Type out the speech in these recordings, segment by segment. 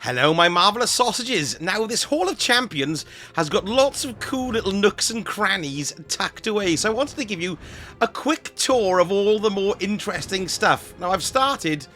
Hello, my marvellous sausages. Now, this Hall of Champions has got lots of cool little nooks and crannies tucked away, so I wanted to give you a quick tour of all the more interesting stuff. Now, I've started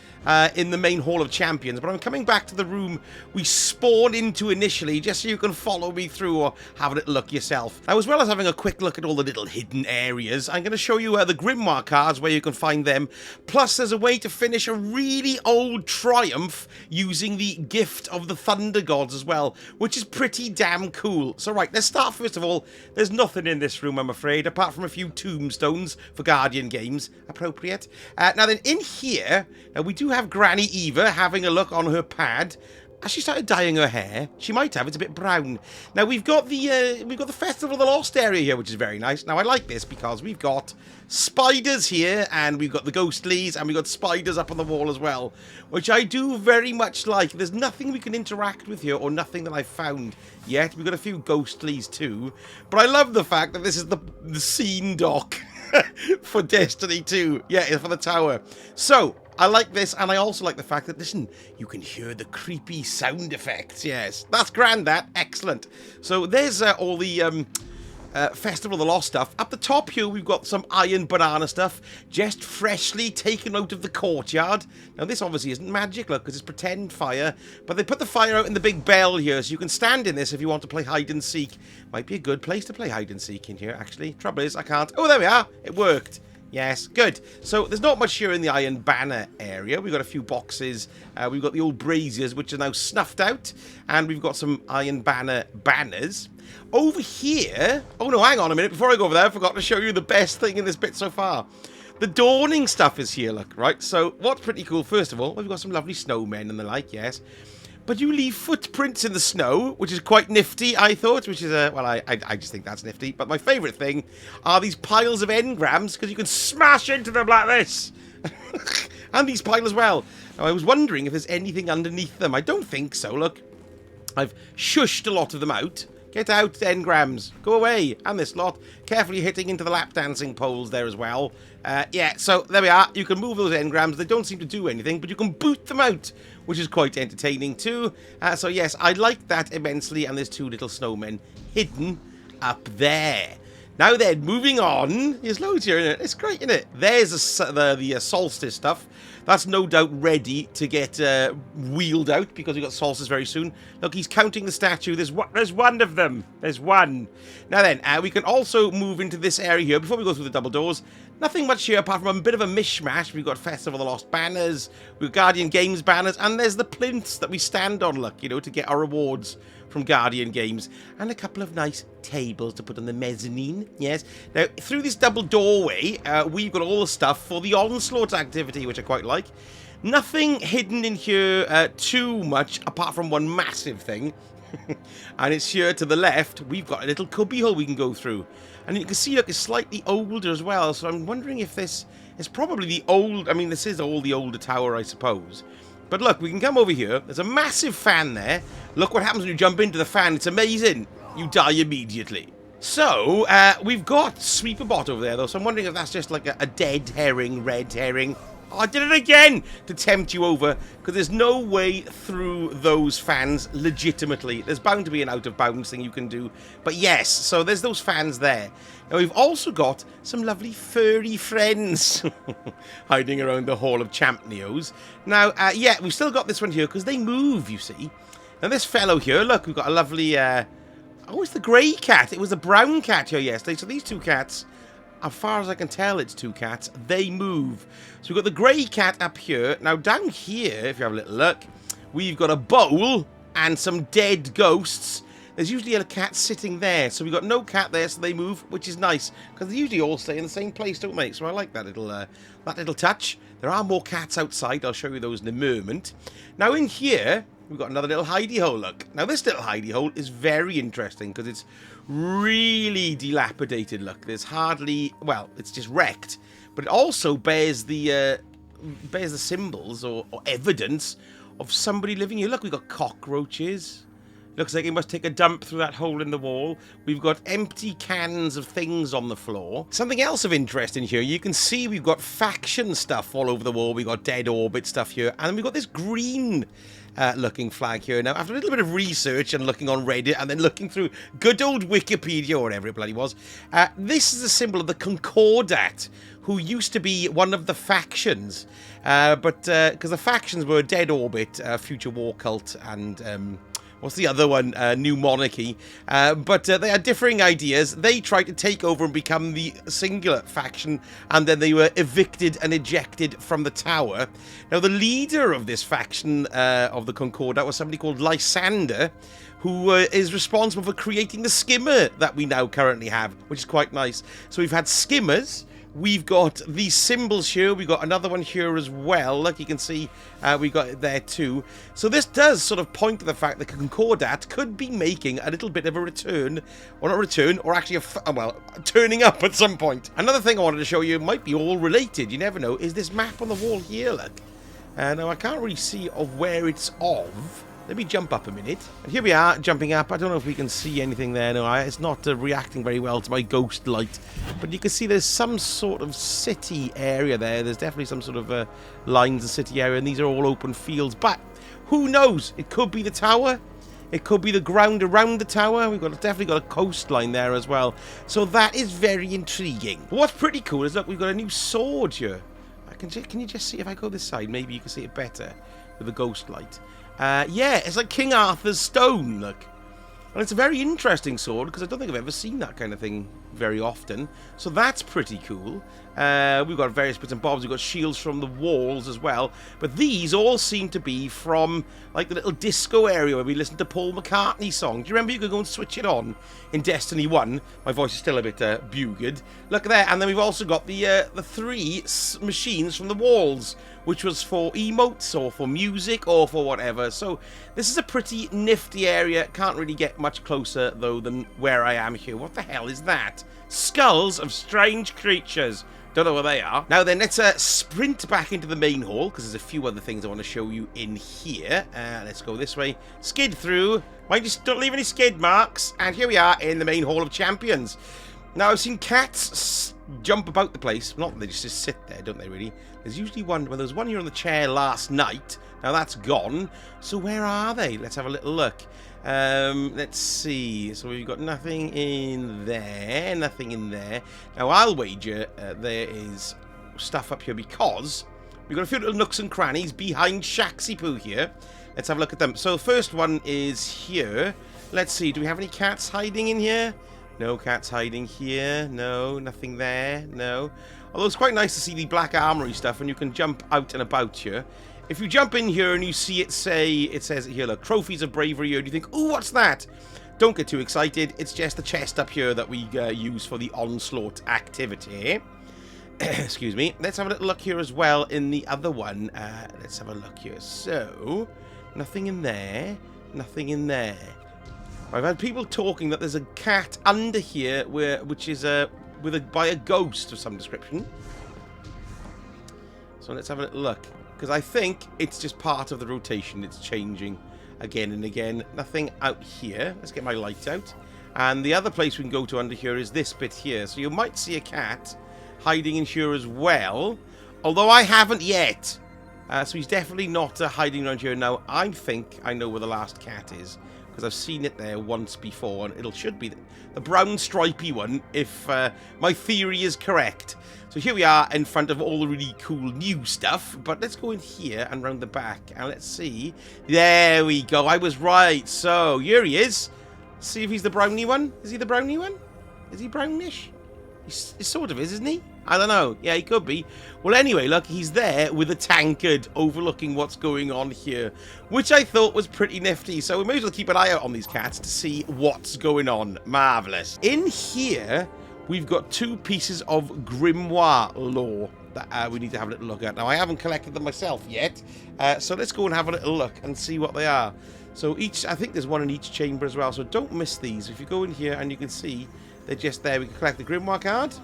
in the main Hall of Champions, but I'm coming back to the room we spawned into initially, just so you can follow me through or have a little look yourself. Now, as well as having a quick look at all the little hidden areas, I'm going to show you the Grimoire cards, where you can find them. Plus, there's a way to finish a really old triumph using the gift of the Thunder Gods as well, which is pretty damn cool. So right, let's start first of all. There's nothing in this room, I'm afraid, apart from a few tombstones for Guardian games. Appropriate. Now then, in here, we do have Granny Eva having a look on her pad. Has she started dyeing her hair? She might have. It's a bit brown. Now we've got the Festival of the Lost area here, which is very nice. Now I like this because we've got spiders here, and we've got the ghostlies, and we've got spiders up on the wall as well, which I do very much like. There's nothing we can interact with here, or nothing that I've found yet. We've got a few ghostlies too, but I love the fact that this is the scene dock for Destiny 2. Yeah, for the tower. So I like this, and I also like the fact that, listen, you can hear the creepy sound effects. Yes, that's grand, that. Excellent. So there's all the Festival of the Lost stuff. Up the top here, we've got some iron banana stuff, just freshly taken out of the courtyard. Now, this obviously isn't magic, look, because it's pretend fire, but they put the fire out in the big bell here, so you can stand in this if you want to play hide and seek. Might be a good place to play hide and seek in here, actually. Trouble is, I can't. Oh, there we are. It worked. Yes, good. So there's not much here in the Iron Banner area. We've got a few boxes. We've got the old braziers, which are now snuffed out. And we've got some Iron Banner banners. Over here... Oh, no, hang on a minute. Before I go over there, I forgot to show you the best thing in this bit so far. The dawning stuff is here, look, right? So what's pretty cool, first of all, we've got some lovely snowmen and the like, yes. But you leave footprints in the snow, which is quite nifty, I thought, which is well, I just think that's nifty. But my favourite thing are these piles of engrams, because you can smash into them like this. And these piles as well. Now, I was wondering if there's anything underneath them. I don't think so, look. I've shushed a lot of them out. Get out, engrams. Go away. And this lot. Carefully hitting into the lap dancing poles there as well. Yeah, so there we are. You can move those engrams. They don't seem to do anything, but you can boot them out, which is quite entertaining too. So yes, I like that immensely. And there's two little snowmen hidden up there. Now then, moving on. There's loads here in it. It's great, isn't it? There's the solstice stuff. That's no doubt ready to get wheeled out, because we've got solstice very soon. Look, he's counting the statue. There's one of them. There's one. Now then, we can also move into this area here before we go through the double doors. Nothing much here apart from a bit of a mishmash. We've got Festival of the Lost banners, we've got Guardian Games banners, and there's the plinths that we stand on, look, you know, to get our rewards from Guardian Games, and a couple of nice tables to put on the mezzanine. Yes. Now, through this double doorway, we've got all the stuff for the onslaught activity, which I quite like. Nothing hidden in here too much, apart from one massive thing. And it's here to the left. We've got a little cubbyhole we can go through. And you can see, look, it's slightly older as well. So I'm wondering if this is probably the old... I mean, this is all the older tower, I suppose. But look, we can come over here. There's a massive fan there. Look what happens when you jump into the fan. It's amazing. You die immediately. So, we've got Sweeperbot over there, though. So I'm wondering if that's just like a dead herring, red herring. Oh, I did it again to tempt you over, because there's no way through those fans legitimately. There's bound to be an out-of-bounds thing you can do. But yes, so there's those fans there. Now, we've also got some lovely furry friends hiding around the Hall of Champneos. Now, yeah, we've still got this one here, because they move, you see. Now, this fellow here, look, we've got a lovely... oh, it's the grey cat. It was the brown cat here yesterday. So these two cats... As far as I can tell, it's two cats. They move. So we've got the grey cat up here. Now, down here, if you have a little look, we've got a bowl and some dead ghosts. There's usually a cat sitting there. So we've got no cat there, so they move, which is nice. Because they usually all stay in the same place, don't they? So I like that little touch. There are more cats outside. I'll show you those in a moment. Now, in here... we've got another little hidey hole, look. Now, this little hidey hole is very interesting because it's really dilapidated, look. There's hardly... well, it's just wrecked. But it also bears the symbols or evidence of somebody living here. Look, we've got cockroaches. Looks like he must take a dump through that hole in the wall. We've got empty cans of things on the floor. Something else of interest in here, you can see we've got faction stuff all over the wall. We've got Dead Orbit stuff here. And then we've got this green looking flag here. Now, after a little bit of research and looking on Reddit and then looking through good old Wikipedia or whatever it bloody was, this is a symbol of the Concordat, who used to be one of the factions. But because the factions were Dead Orbit, Future War Cult, and what's the other one? New Monarchy. But they had differing ideas. They tried to take over and become the singular faction, and then they were evicted and ejected from the tower. Now, the leader of this faction of the Concordat was somebody called Lysander, who is responsible for creating the skimmer that we now currently have, which is quite nice. So we've had skimmers. We've got these symbols here. We've got another one here as well. Like you can see, we got it there too. So this does sort of point to the fact that Concordat could be making a little bit of a return. Or not return, or actually, well, turning up at some point. Another thing I wanted to show you, might be all related, you never know, is this map on the wall here, look. Now, I can't really see of where it's of. Let me jump up a minute. And here we are, jumping up. I don't know if we can see anything there. No, it's not reacting very well to my ghost light. But you can see there's some sort of city area there. There's definitely some sort of lines of city area. And these are all open fields. But who knows? It could be the tower. It could be the ground around the tower. We've definitely got a coastline there as well. So that is very intriguing. What's pretty cool is, look, we've got a new sword here. Can you just see if I go this side? Maybe you can see it better with the ghost light. Yeah, it's like King Arthur's stone, look. And it's a very interesting sword, because I don't think I've ever seen that kind of thing very often. So that's pretty cool. We've got various bits and bobs. We've got shields from the walls as well. But these all seem to be from, like, the little disco area where we listened to Paul McCartney's song. Do you remember you could go and switch it on in Destiny 1? My voice is still a bit buged. Look there. And then we've also got the three machines from the walls, which was for emotes or for music or for whatever. So this is a pretty nifty area. Can't really get much closer, though, than where I am here. What the hell is that? Skulls of strange creatures. Don't know what they are. Now then, let's sprint back into the main hall, because there's a few other things I want to show you in here. Let's go this way. Skid through. Mind you, don't leave any skid marks. And here we are in the main hall of champions. Now, I've seen cats jump about the place. Not that they just sit there, don't they, really? There's usually one. Well, there was one here on the chair last night. Now, that's gone. So where are they? Let's have a little look. Let's see. So we've got nothing in there. Nothing in there. Now, I'll wager there is stuff up here, because we've got a few little nooks and crannies behind Shaxi Poo here. Let's have a look at them. So the first one is here. Let's see. Do we have any cats hiding in here? No cats hiding here. No, nothing there. No. Although it's quite nice to see the black armory stuff, and you can jump out and about here. If you jump in here and you see it says here, look, trophies of bravery here, and you think, ooh, what's that? Don't get too excited. It's just the chest up here that we use for the onslaught activity. Excuse me. Let's have a little look here as well in the other one. Let's have a look here. So, nothing in there. Nothing in there. I've had people talking that there's a cat under here, which is by a ghost of some description. So let's have a little look, because I think it's just part of the rotation. It's changing again and again. Nothing out here. Let's get my light out. And the other place we can go to under here is this bit here. So you might see a cat hiding in here as well, although I haven't yet. So he's definitely not hiding around here now. I think I know where the last cat is, because I've seen it there once before, and it should be the brown stripy one, if my theory is correct. So here we are in front of all the really cool new stuff, but let's go in here and round the back, and let's see. There we go, I was right. So here he is. See if he's the brownie one. Is he the brownie one? Is he brownish? He sort of is, isn't he? I don't know. Yeah, he could be. Well, anyway, look, he's there with a tankard overlooking what's going on here, which I thought was pretty nifty. So we may as well keep an eye out on these cats to see what's going on. Marvellous. In here, we've got 2 pieces of Grimoire lore that we need to have a little look at. Now, I haven't collected them myself yet, so let's go and have a little look and see what they are. So I think there's one in each chamber as well, so don't miss these. If you go in here and you can see they're just there, we can collect the Grimoire card.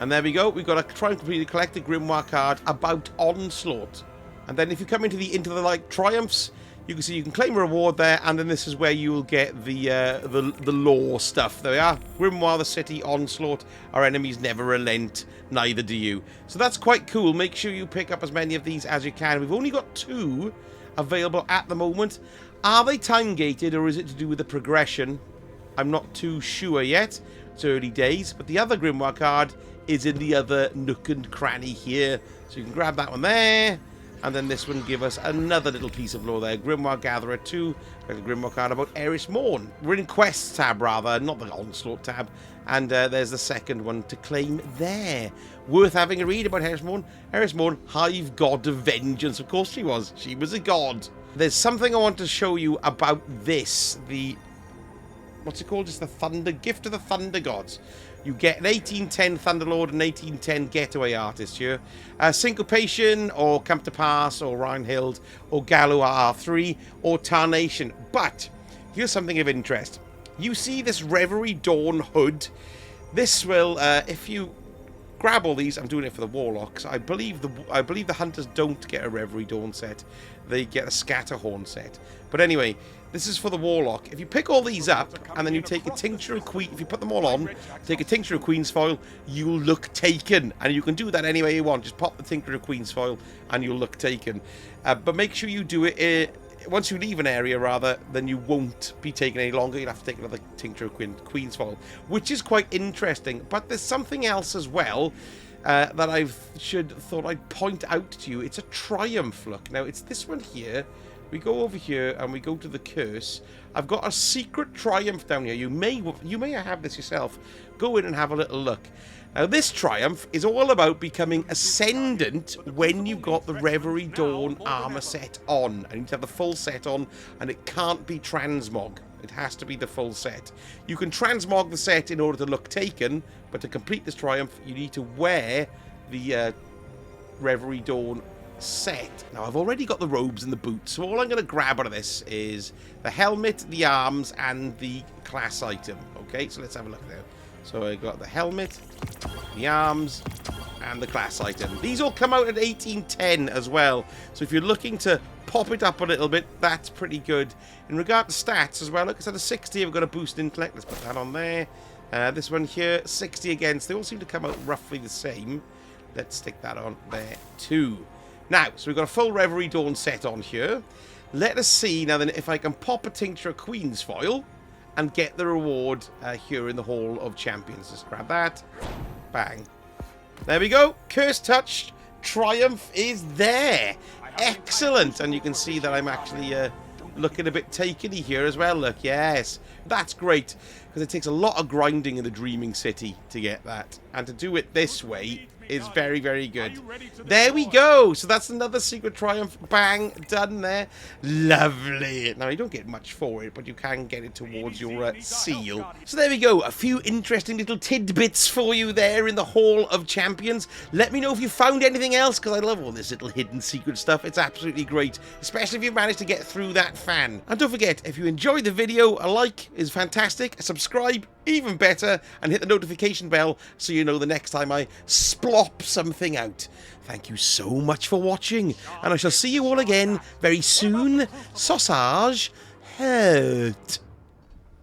And there we go. We've got to try and completely collect the Grimoire card about onslaught. And then if you come into the like triumphs, You can see you can claim a reward there, and then this is where you will get the lore stuff. There we are. Grimoire, the city, onslaught. Our enemies never relent, neither do you. So that's quite cool. Make sure you pick up as many of these as you can. We've only got 2 available at the moment. Are they time gated, or is it to do with the progression? I'm not too sure yet. It's early days, but the other Grimoire card is in the other nook and cranny here. So you can grab that one there. And then this one give us another little piece of lore there. Grimoire Gatherer 2. Like a Grimoire card about Eris Morn. We're in Quests tab, rather, not the Onslaught tab. And there's the second one to claim there. Worth having a read about Eris Morn. Eris Morn, Hive God of Vengeance. Of course she was. She was a god. There's something I want to show you about this. The... what's it called? It's the Thunder Gift of the Thunder Gods. You get an 1810 Thunderlord and 1810 Getaway Artist here. Syncopation, or Come to Pass, or Rhinehild, or Galua R3, or Tarnation. But here's something of interest. You see this Reverie Dawn hood. This will, if you grab all these, I'm doing it for the Warlocks. I believe the Hunters don't get a Reverie Dawn set. They get a Scatterhorn set. But anyway, this is for the Warlock. If you pick all these up, and then you take a Tincture of Queen, if you put them all on, take a Tincture of Queen's Foil, you'll look taken. And you can do that any way you want. Just pop the Tincture of Queen's Foil, and you'll look taken. But make sure you do it, once you leave an area, rather, then you won't be taken any longer. You'll have to take another Tincture of Queen's Foil, which is quite interesting. But there's something else as well that I thought I'd point out to you. It's a Triumph look. Now, it's this one here. We go over here and we go to the curse. I've got a secret Triumph down here. You may have this yourself. Go in and have a little look. Now, this Triumph is all about becoming Ascendant when you've got the Reverie Dawn armor set on. And you need to have the full set on, and it can't be transmog. It has to be the full set. You can transmog the set in order to look taken, but to complete this Triumph, you need to wear the Reverie Dawn set. Now, I've already got the robes and the boots, so all I'm going to grab out of this is the helmet, the arms, and the class item. Okay, so let's have a look now. So I got the helmet, the arms, and the class item. These all come out at 1810 as well, so if you're looking to pop it up a little bit, that's pretty good. In regard to stats as well, look, instead of 60, I've got a boost intellect. Let's put that on there. This one here, 60 again. So they all seem to come out roughly the same. Let's stick that on there too. Now, so we've got a full Reverie Dawn set on here. Let us see now then if I can pop a Tincture of Queen's Foil and get the reward here in the Hall of Champions. Just grab that. Bang. There we go. Curse touched. Triumph is there. Excellent. And you can see that I'm actually looking a bit takeny here as well. Look, yes. That's great. Because it takes a lot of grinding in the Dreaming City to get that. And to do it this way is very, very good. There we go. So that's another secret Triumph. Bang. Done there. Lovely. Now, you don't get much for it, but you can get it towards your seal. So there we go. A few interesting little tidbits for you there in the Hall of Champions. Let me know if you found anything else, because I love all this little hidden secret stuff. It's absolutely great, especially if you've managed to get through that fan. And don't forget, if you enjoyed the video, a like is fantastic. A subscribe, even better, and hit the notification bell so you know the next time I splop something out. Thank you so much for watching, and I shall see you all again very soon. Sausage, hurt.